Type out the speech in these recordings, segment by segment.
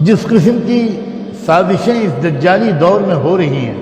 جس قسم کی سازشیں اس دجالی دور میں ہو رہی ہیں،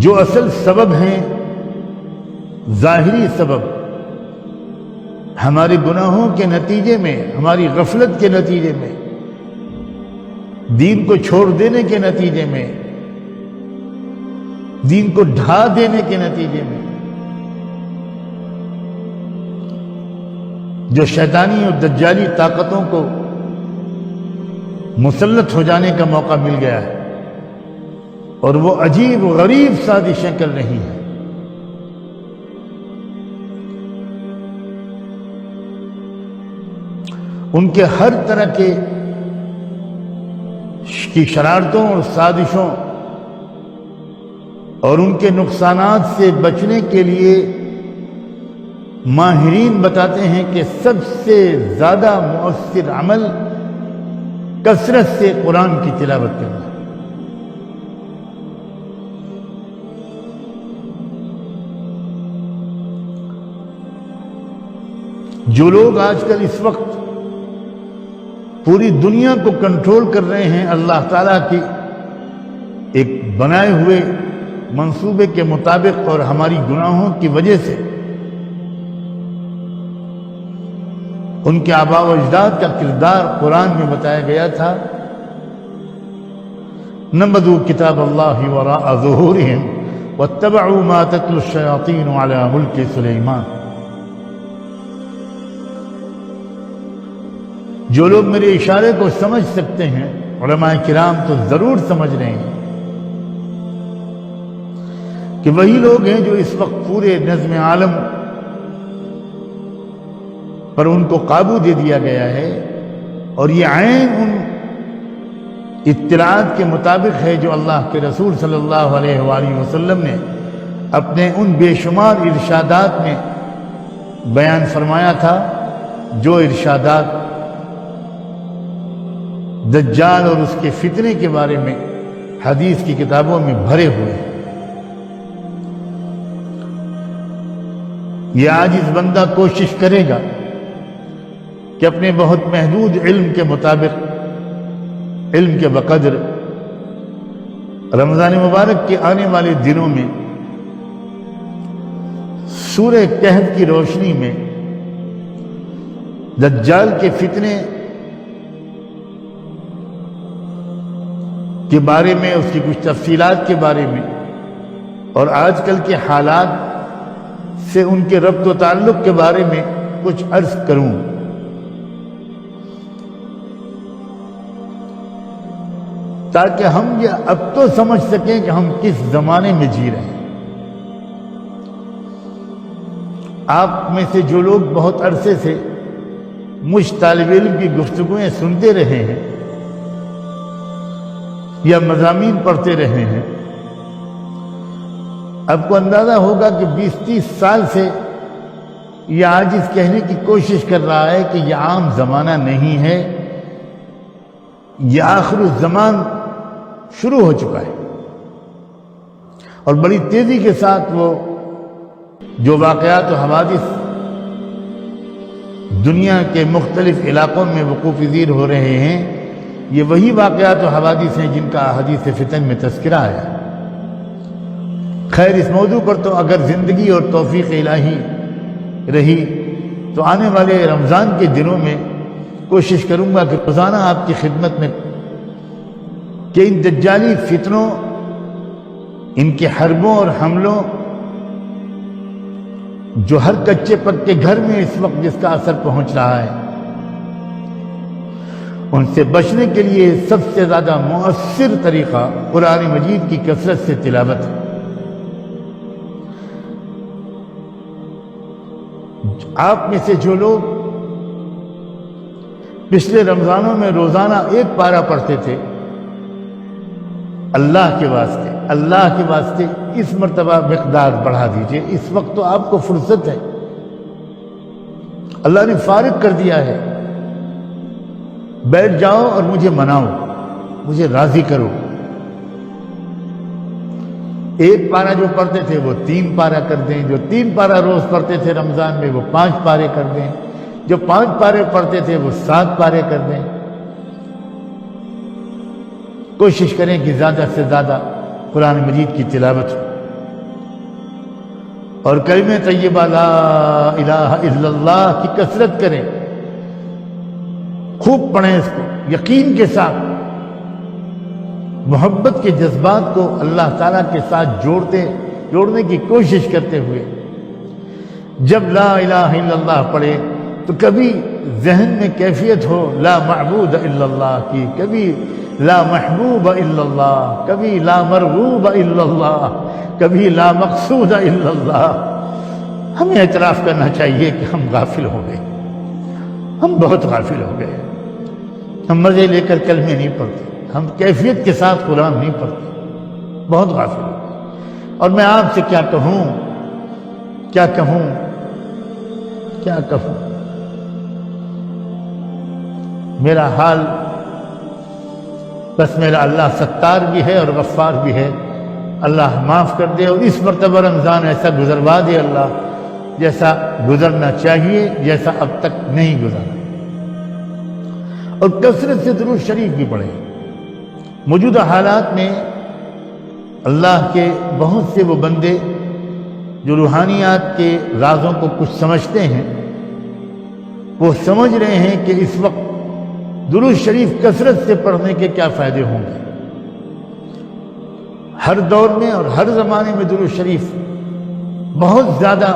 جو اصل سبب ہیں، ظاہری سبب، ہمارے گناہوں کے نتیجے میں، ہماری غفلت کے نتیجے میں، دین کو چھوڑ دینے کے نتیجے میں، دین کو ڈھا دینے کے نتیجے میں، جو شیطانی اور دجالی طاقتوں کو مسلط ہو جانے کا موقع مل گیا ہے، اور وہ عجیب و غریب سازشیں کر رہی ہیں۔ ان کے ہر طرح کی شرارتوں اور سازشوں اور ان کے نقصانات سے بچنے کے لیے ماہرین بتاتے ہیں کہ سب سے زیادہ مؤثر عمل کثرت سے قرآن کی تلاوت کرنا ہے۔ جو لوگ آج کل اس وقت پوری دنیا کو کنٹرول کر رہے ہیں اللہ تعالیٰ کی ایک بنائے ہوئے منصوبے کے مطابق اور ہماری گناہوں کی وجہ سے، ان کے آباء و اجداد کا کردار قرآن میں بتایا گیا تھا۔ نبذوا کتاب اللہ وراء ظہورہم واتبعوا ما تتلو الشیاطین علی ملک سلیمان۔ جو لوگ میرے اشارے کو سمجھ سکتے ہیں، علماء کرام تو ضرور سمجھ رہے ہیں کہ وہی لوگ ہیں جو اس وقت پورے نظم عالم پر ان کو قابو دے دیا گیا ہے، اور یہ عین ان اطلاعات کے مطابق ہے جو اللہ کے رسول صلی اللہ علیہ وآلہ وسلم نے اپنے ان بے شمار ارشادات میں بیان فرمایا تھا، جو ارشادات دجال اور اس کے فتنے کے بارے میں حدیث کی کتابوں میں بھرے ہوئے ہیں۔ یہ آج اس بندہ کوشش کرے گا کہ اپنے بہت محدود علم کے مطابق، علم کے بقدر، رمضان مبارک کے آنے والے دنوں میں سورہ کہف کی روشنی میں دجال کے فتنے کے بارے میں، اس کی کچھ تفصیلات کے بارے میں، اور آج کل کے حالات سے ان کے ربط و تعلق کے بارے میں کچھ عرض کروں۔ تاکہ ہم یہ اب تو سمجھ سکیں کہ ہم کس زمانے میں جی رہے ہیں۔ آپ میں سے جو لوگ بہت عرصے سے مجھ طالب علم کی گفتگویں سنتے رہے ہیں یا مضامین پڑھتے رہے ہیں، آپ کو اندازہ ہوگا کہ 20-30 سال سے یہ عاجز کہنے کی کوشش کر رہا ہے کہ یہ عام زمانہ نہیں ہے، یہ آخر الزمان شروع ہو چکا ہے، اور بڑی تیزی کے ساتھ وہ جو واقعات و حوادث دنیا کے مختلف علاقوں میں وقوع پذیر ہو رہے ہیں، یہ وہی واقعات و حوادث ہیں جن کا احادیث فتن میں تذکرہ ہے۔ خیر، اس موضوع پر تو اگر زندگی اور توفیق الہی رہی تو آنے والے رمضان کے دنوں میں کوشش کروں گا کہ روزانہ آپ کی خدمت میں کہ ان دجالی فتنوں، ان کے حربوں اور حملوں جو ہر کچے پکے گھر میں اس وقت جس کا اثر پہنچ رہا ہے، ان سے بچنے کے لیے سب سے زیادہ مؤثر طریقہ قرآن مجید کی کثرت سے تلاوت ہے۔ آپ میں سے جو لوگ پچھلے رمضانوں میں روزانہ ایک پارہ پڑھتے تھے، اللہ کے واسطے اس مرتبہ مقدار بڑھا دیجئے۔ اس وقت تو آپ کو فرصت ہے، اللہ نے فارغ کر دیا ہے، بیٹھ جاؤ اور مجھے مناؤ، مجھے راضی کرو۔ ایک پارا جو پڑھتے تھے وہ 3 پارا کر دیں، جو 3 پارا روز پڑھتے تھے رمضان میں وہ 5 پارے کر دیں، جو 5 پارے پڑھتے تھے وہ 7 پارے کر دیں۔ کوشش کریں کہ زیادہ سے زیادہ قرآن مجید کی تلاوت ہو، اور کلمہ طیبہ لا الہ الا اللہ کی کثرت کریں، خوب پڑھیں اس کو یقین کے ساتھ، محبت کے جذبات کو اللہ تعالیٰ کے ساتھ جوڑنے کی کوشش کرتے ہوئے جب لا الہ الا اللہ پڑھے تو کبھی ذہن میں کیفیت ہو لا معبود الا اللہ کی، کبھی لا محبوب الا اللہ، کبھی لا مرغوب الا اللہ، کبھی لا مقصود الا اللہ۔ ہمیں اعتراف کرنا چاہیے کہ ہم غافل ہو گئے، ہم بہت غافل ہو گئے، ہم مزے لے کر کلمے نہیں پڑھتے، ہم کیفیت کے ساتھ قرآن نہیں پڑھتے، بہت غافل ہو گئے۔ اور میں آپ سے کیا کہوں، میرا حال بس میرا اللہ ستار بھی ہے اور غفار بھی ہے، اللہ معاف کر دے، اور اس مرتبہ رمضان ایسا گزروا دے اللہ جیسا گزرنا چاہیے، جیسا اب تک نہیں گزرا، اور کثرت سے درود شریف بھی پڑھے۔ موجودہ حالات میں اللہ کے بہت سے وہ بندے جو روحانیات کے رازوں کو کچھ سمجھتے ہیں، وہ سمجھ رہے ہیں کہ اس وقت درود شریف کثرت سے پڑھنے کے کیا فائدے ہوں گے۔ ہر دور میں اور ہر زمانے میں درود شریف بہت زیادہ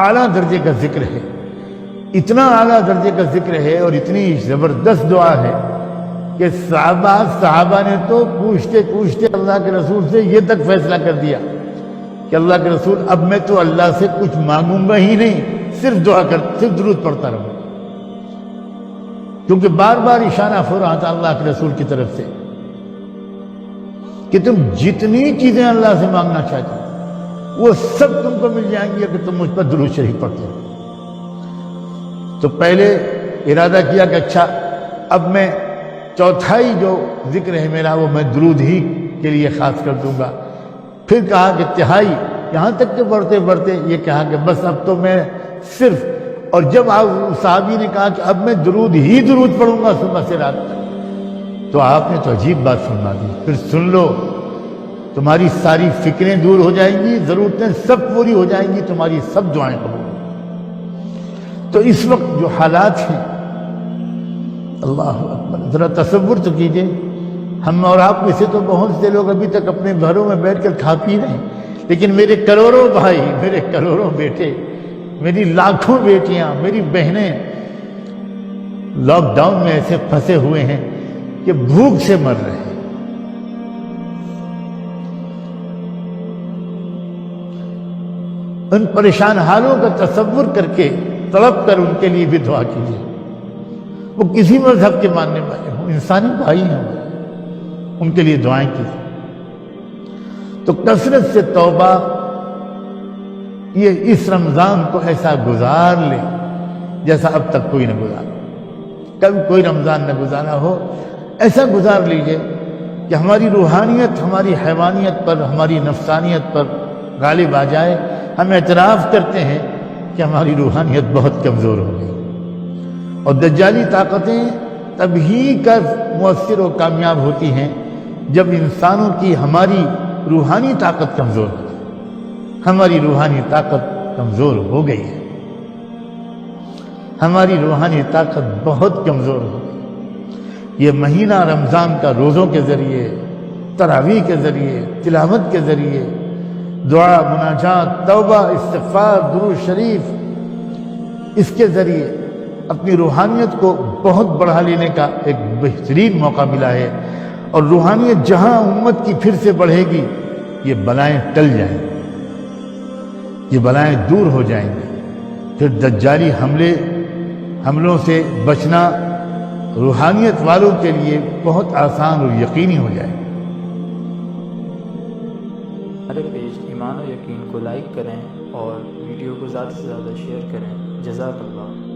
اعلیٰ درجے کا ذکر ہے، اتنا اعلیٰ درجے کا ذکر ہے اور اتنی زبردست دعا ہے کہ صحابہ نے تو پوچھتے اللہ کے رسول سے یہ تک فیصلہ کر دیا کہ اللہ کے رسول اب میں تو اللہ سے کچھ مانگوں گا ہی نہیں، صرف صرف درود پڑھتا رہوں، کیونکہ بار بار اشارہ ہو رہا تھا اللہ کے رسول کی طرف سے کہ تم جتنی چیزیں اللہ سے مانگنا چاہتے ہو وہ سب تم کو مل جائیں گی اگر تم مجھ پر درود شریف پڑھتے ہو۔ تو پہلے ارادہ کیا کہ اچھا اب میں چوتھائی جو ذکر ہے میرا وہ میں درود ہی کے لیے خاص کر دوں گا، پھر کہا کہ تہائی، یہاں تک کہ بڑھتے بڑھتے یہ کہا کہ بس اب تو میں صرف، اور جب صحابی نے کہا کہ اب میں درود ہی درود پڑھوں گا صبح سے رات تک، تو آپ نے تو عجیب بات فرما دی، پھر سن لو تمہاری ساری فکریں دور ہو جائیں گی، ضرورتیں سب پوری ہو جائیں گی، تمہاری سب دعائیں قبول ہوں گی۔ تو اس وقت جو حالات ہیں، اللہ اکبر، ذرا تصور تو کیجئے، ہم اور آپ میں سے تو بہت سے لوگ ابھی تک اپنے گھروں میں بیٹھ کر کھا پی رہے ہیں، لیکن میرے کروڑوں بھائی، میرے کروڑوں بیٹے، میری لاکھوں بیٹیاں، میری بہنیں لاک ڈاؤن میں ایسے پھنسے ہوئے ہیں کہ بھوک سے مر رہے ہیں۔ ان پریشان حالوں کا تصور کر کے تڑپ کر ان کے لیے بھی دعا کیجیے، وہ کسی مذہب کے ماننے والے ہوں، انسانی بھائی ہیں، ان کے لیے دعائیں کیجیے۔ تو کثرت سے توبہ، یہ اس رمضان کو ایسا گزار لے جیسا اب تک کوئی نہ گزارا، کبھی کوئی رمضان نہ گزارا ہو، ایسا گزار لیجئے کہ ہماری روحانیت ہماری حیوانیت پر، ہماری نفسانیت پر غالب آ جائے۔ ہم اعتراف کرتے ہیں کہ ہماری روحانیت بہت کمزور ہو گئی، اور دجالی طاقتیں تب ہی کا مؤثر و کامیاب ہوتی ہیں جب انسانوں کی ہماری روحانی طاقت کمزور ہوتی ہے۔ ہماری روحانی طاقت کمزور ہو گئی ہے، ہماری روحانی طاقت بہت کمزور ہو گئی۔ یہ مہینہ رمضان کا روزوں کے ذریعے، تراویح کے ذریعے، تلاوت کے ذریعے، دعا، مناجات، توبہ، استغفار، درود شریف، اس کے ذریعے اپنی روحانیت کو بہت بڑھا لینے کا ایک بہترین موقع ملا ہے، اور روحانیت جہاں امت کی پھر سے بڑھے گی، یہ بلائیں ٹل جائیں گی، یہ بلائیں دور ہو جائیں گی، پھر دجالی حملوں سے بچنا روحانیت والوں کے لیے بہت آسان اور یقینی ہو جائے گا۔ ہمارے پیج ایمان و یقین کو لائک کریں اور ویڈیو کو زیادہ سے زیادہ شیئر کریں۔ جزاک اللہ۔